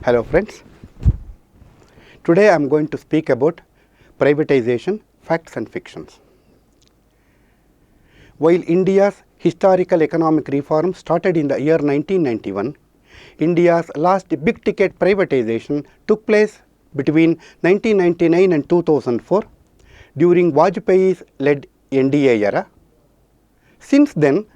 Hello friends, today I am going to speak about privatization, facts and fictions. While India's historical economic reform started in the year 1991, India's last big ticket privatization took place between 1999 and 2004 during Vajpayee's led NDA era. Since then,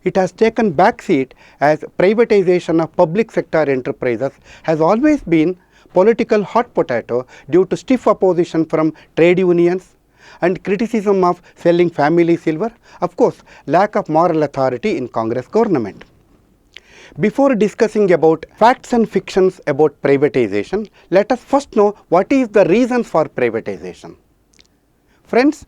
it has taken backseat as privatization of public sector enterprises has always been political hot potato due to stiff opposition from trade unions and criticism of selling family silver, of course, lack of moral authority in Congress government. Before discussing about facts and fictions about privatization, let us first know what is the reasons for privatization. Friends,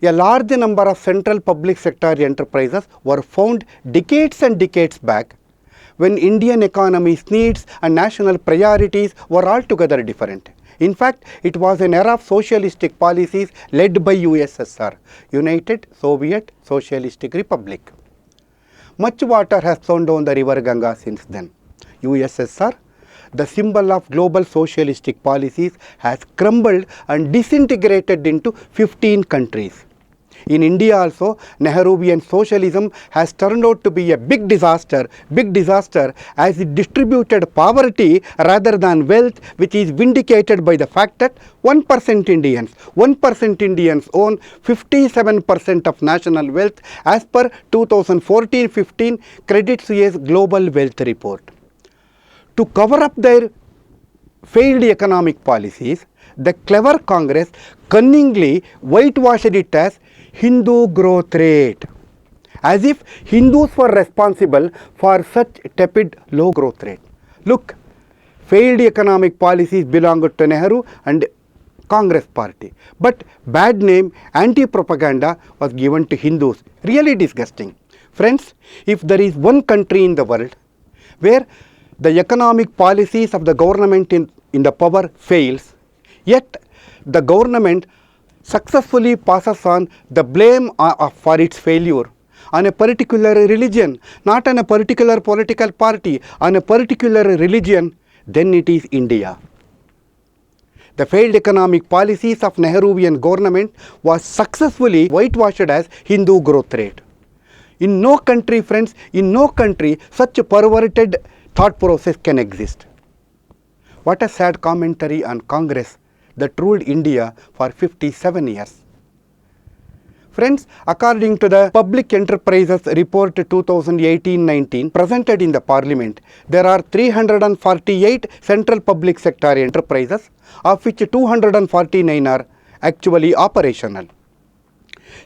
a large number of central public sector enterprises were found decades and decades back when Indian economy's needs and national priorities were altogether different. In fact, it was an era of socialistic policies led by USSR, United Soviet Socialistic Republic. Much water has flown down the river Ganga since then. USSR, the symbol of global socialistic policies, has crumbled and disintegrated into 15 countries. In India also, Nehruvian socialism has turned out to be a big disaster as it distributed poverty rather than wealth, which is vindicated by the fact that 1% Indians own 57% of national wealth as per 2014-15 Credit Suisse Global Wealth Report. To cover up their failed economic policies, the clever Congress cunningly whitewashed it as Hindu growth rate, as if Hindus were responsible for such tepid low growth rate. Look, failed economic policies belonged to Nehru and Congress party, but bad name anti-propaganda was given to Hindus. Really disgusting. Friends, if there is one country in the world where the economic policies of the government in the power fails, yet the government successfully passes on the blame for its failure on a particular religion, not on a particular political party, on a particular religion, then it is India. The failed economic policies of Nehruvian government was successfully whitewashed as Hindu growth rate. In no country, friends, in no country such a perverted thought process can exist. What a sad commentary on Congress that ruled India for 57 years. Friends, according to the Public Enterprises Report 2018-19 presented in the Parliament, there are 348 central public sector enterprises, of which 249 are actually operational.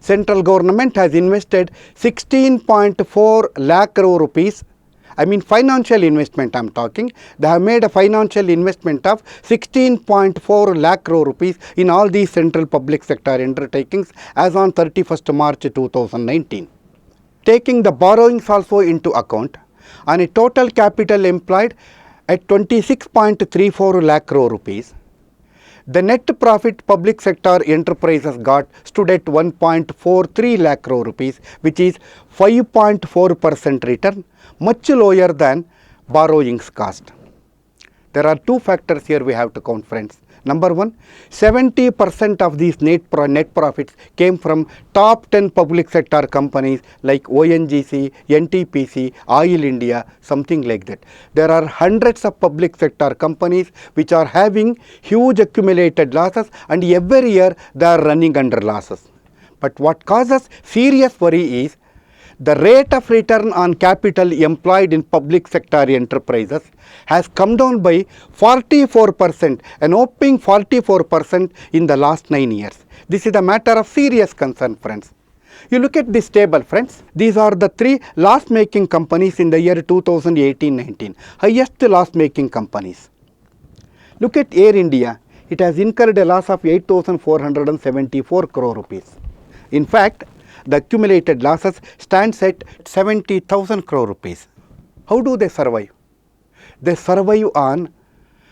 Central government has invested 16.4 lakh crore rupees. Financial investment I am talking. They have made a financial investment of 16.4 lakh crore rupees in all these central public sector undertakings as on 31st March 2019. Taking the borrowings also into account, on a total capital employed at 26.34 lakh crore rupees, the net profit public sector enterprises got stood at 1.43 lakh crore rupees, which is 5.4% return, much lower than borrowings cost. There are two factors here we have to count, friends. Number one, 70% of these net profits came from top 10 public sector companies like ONGC, NTPC, Oil India, something like that. There are hundreds of public sector companies which are having huge accumulated losses, and every year they are running under losses. But what causes serious worry is the rate of return on capital employed in public sector enterprises has come down by 44%, an whopping 44% in the last 9 years. This is a matter of serious concern, friends. You look at this table, friends. These are the 3 loss-making companies in the year 2018-19, highest loss-making companies. Look at Air India. It has incurred a loss of 8,474 crore rupees. In fact, the accumulated losses stands at 70,000 crore rupees. How do they survive? They survive on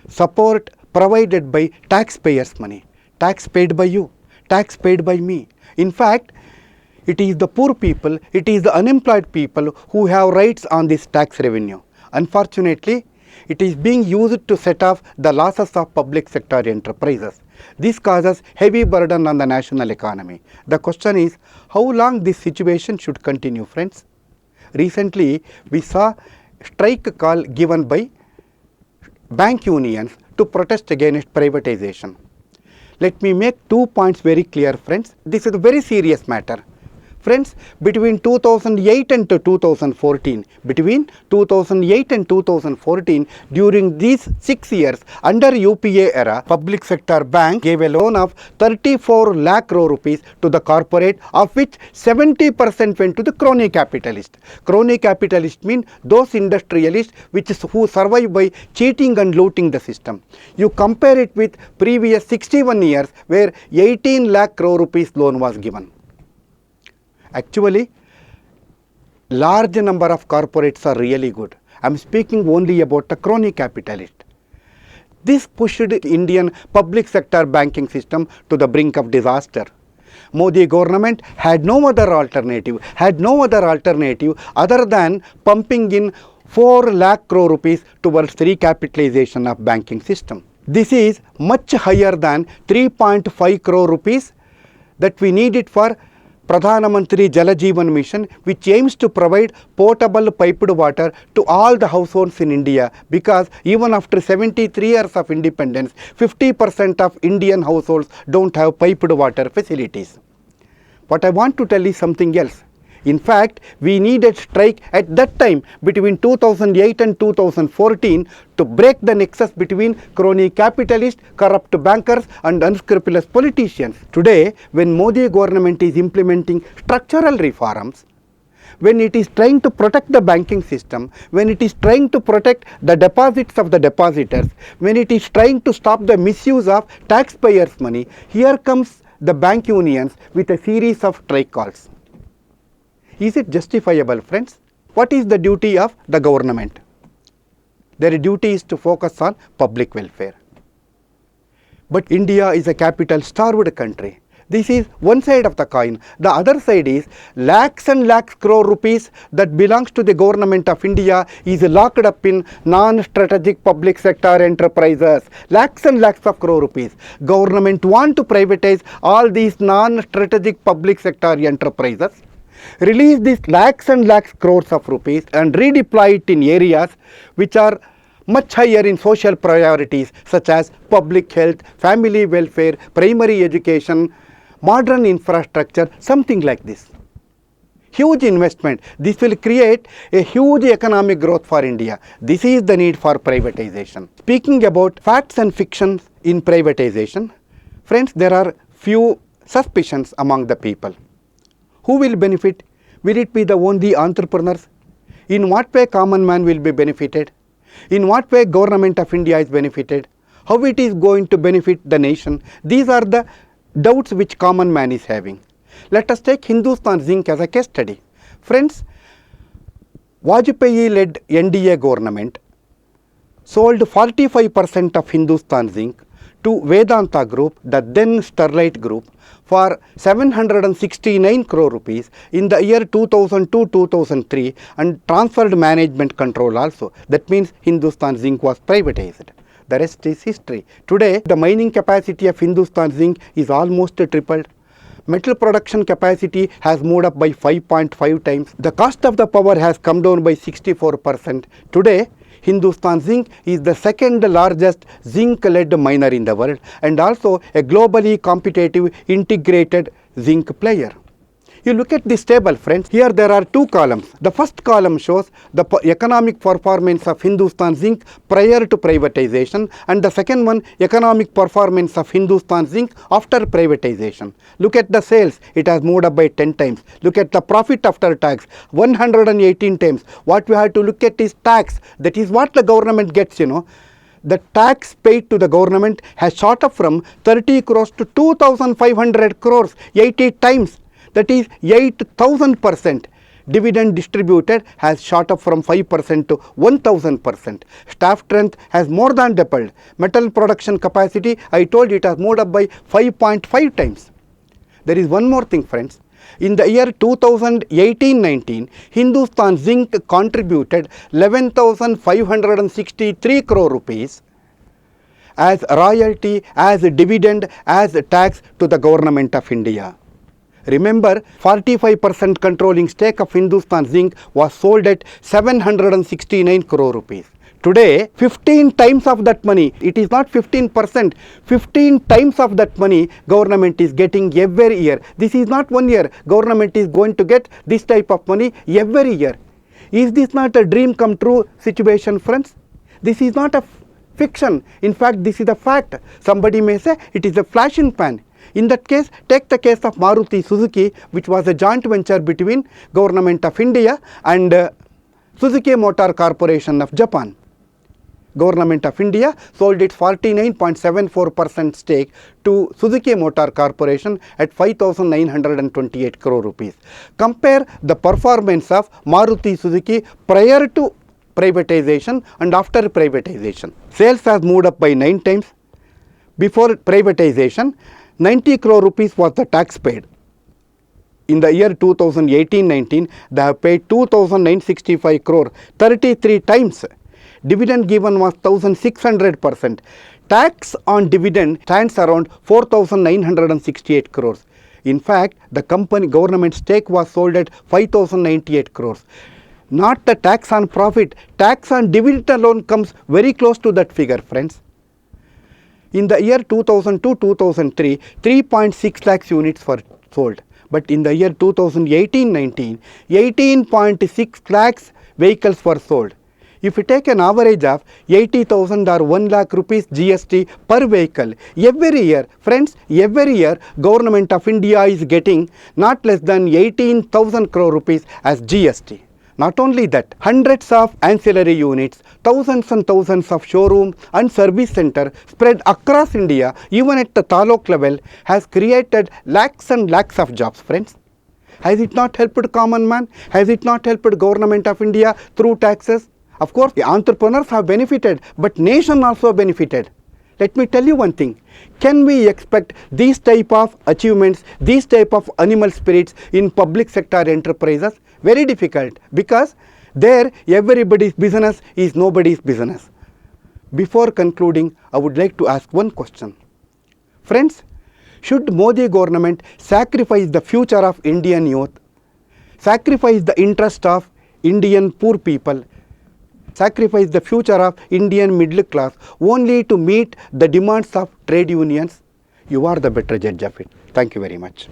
support provided by taxpayers' money. Tax paid by you, tax paid by me. In fact, it is the poor people, it is the unemployed people who have rights on this tax revenue. Unfortunately, It is being used to set off the losses of public sector enterprises. This causes heavy burden on the national economy. The question is, how long this situation should continue, friends? Recently, we saw strike call given by bank unions to protest against privatization. Let me make 2 points very clear, friends. This is a very serious matter. Friends, between 2008 and 2014, during these 6 years, under UPA era, public sector bank gave a loan of 34 lakh crore rupees to the corporate, of which 70% went to the crony capitalist. Crony capitalist mean those industrialists who survive by cheating and looting the system. You compare it with previous 61 years where 18 lakh crore rupees loan was given. Actually, large number of corporates are really good. I am speaking only about the crony capitalist. This pushed Indian public sector banking system to the brink of disaster. Modi government had no other alternative other than pumping in 4 lakh crore rupees towards recapitalization of banking system. This is much higher than 3.5 crore rupees that we needed for Pradhan Mantri Jal Jeevan Mission, which aims to provide potable piped water to all the households in India, because even after 73 years of independence, 50% of Indian households don't have piped water facilities. What I want to tell is something else. In fact, we needed strike at that time between 2008 and 2014 to break the nexus between crony capitalists, corrupt bankers and unscrupulous politicians. Today, when Modi government is implementing structural reforms, when it is trying to protect the banking system, when it is trying to protect the deposits of the depositors, when it is trying to stop the misuse of taxpayers' money, here comes the bank unions with a series of strike calls. Is it justifiable, friends? What is the duty of the government? Their duty is to focus on public welfare. But India is a capital-starved country. This is one side of the coin. The other side is lakhs and lakhs crore rupees that belongs to the government of India is locked up in non-strategic public sector enterprises. Lakhs and lakhs of crore rupees. Government want to privatize all these non-strategic public sector enterprises, release these lakhs and lakhs crores of rupees and redeploy it in areas which are much higher in social priorities such as public health, family welfare, primary education, modern infrastructure, something like this. Huge investment. This will create a huge economic growth for India. This is the need for privatization. Speaking about facts and fictions in privatization, friends, there are few suspicions among the people. Who will benefit? Will it be the only entrepreneurs? In what way common man will be benefited? In what way government of India is benefited? How it is going to benefit the nation? These are the doubts which common man is having. Let us take Hindustan Zinc as a case study. Friends, Vajpayee-led NDA government sold 45% of Hindustan Zinc to Vedanta Group, the then Sterlite Group, for 769 crore rupees in the year 2002-2003 and transferred management control also. That means Hindustan Zinc was privatized. The rest is history. Today, the mining capacity of Hindustan Zinc is almost tripled. Metal production capacity has moved up by 5.5 times. The cost of the power has come down by 64%. Today, Hindustan Zinc is the second largest zinc-led miner in the world and also a globally competitive integrated zinc player. You look at this table, friends. Here there are two columns. The first column shows the economic performance of Hindustan Zinc prior to privatization, and the second one, economic performance of Hindustan Zinc after privatization. Look at the sales. It has moved up by 10 times. Look at the profit after tax, 118 times. What we have to look at is tax. That is what the government gets, The tax paid to the government has shot up from 30 crores to 2,500 crores, 80 times. That is 8,000%. Dividend distributed has shot up from 5% to 1,000%. Staff strength has more than doubled. Metal production capacity, I told you, it has moved up by 5.5 times. There is one more thing, friends. In the year 2018-19, Hindustan Zinc contributed 11,563 crore rupees as royalty, as dividend, as tax to the government of India. Remember, 45% controlling stake of Hindustan Zinc was sold at 769 crore rupees. Today, 15 times of that money, it is not 15%, 15 times of that money government is getting every year. This is not 1 year, government is going to get this type of money every year. Is this not a dream come true situation, friends? This is not a fiction. In fact, this is a fact. Somebody may say it is a flash in pan. In that case, take the case of Maruti Suzuki, which was a joint venture between Government of India and Suzuki Motor Corporation of Japan. Government of India sold its 49.74% stake to Suzuki Motor Corporation at 5,928 crore rupees. Compare the performance of Maruti Suzuki prior to privatization and after privatization. Sales has moved up by 9 times. Before privatization, 90 crore rupees was the tax paid. In the year 2018-19, they have paid 2,965 crore, 33 times. Dividend given was 1,600%. Tax on dividend stands around 4,968 crores. In fact, the company government stake was sold at 5,098 crores. Not the tax on profit, tax on dividend alone comes very close to that figure, friends. In the year 2002-2003, 3.6 lakhs units were sold. But in the year 2018-19, 18.6 lakhs vehicles were sold. If you take an average of 80,000 or 1 lakh rupees GST per vehicle, every year, friends, every year, Government of India is getting not less than 18,000 crore rupees as GST. Not only that, hundreds of ancillary units, thousands and thousands of showrooms and service centers spread across India, even at the taluk level, has created lakhs and lakhs of jobs, friends. Has it not helped common man? Has it not helped Government of India through taxes? Of course, the entrepreneurs have benefited, but nation also benefited. Let me tell you one thing. Can we expect these type of achievements, these type of animal spirits in public sector enterprises? Very difficult, because there everybody's business is nobody's business. Before concluding, I would like to ask one question. Friends, should Modi government sacrifice the future of Indian youth, sacrifice the interest of Indian poor people, sacrifice the future of Indian middle class only to meet the demands of trade unions? You are the better judge of it. Thank you very much.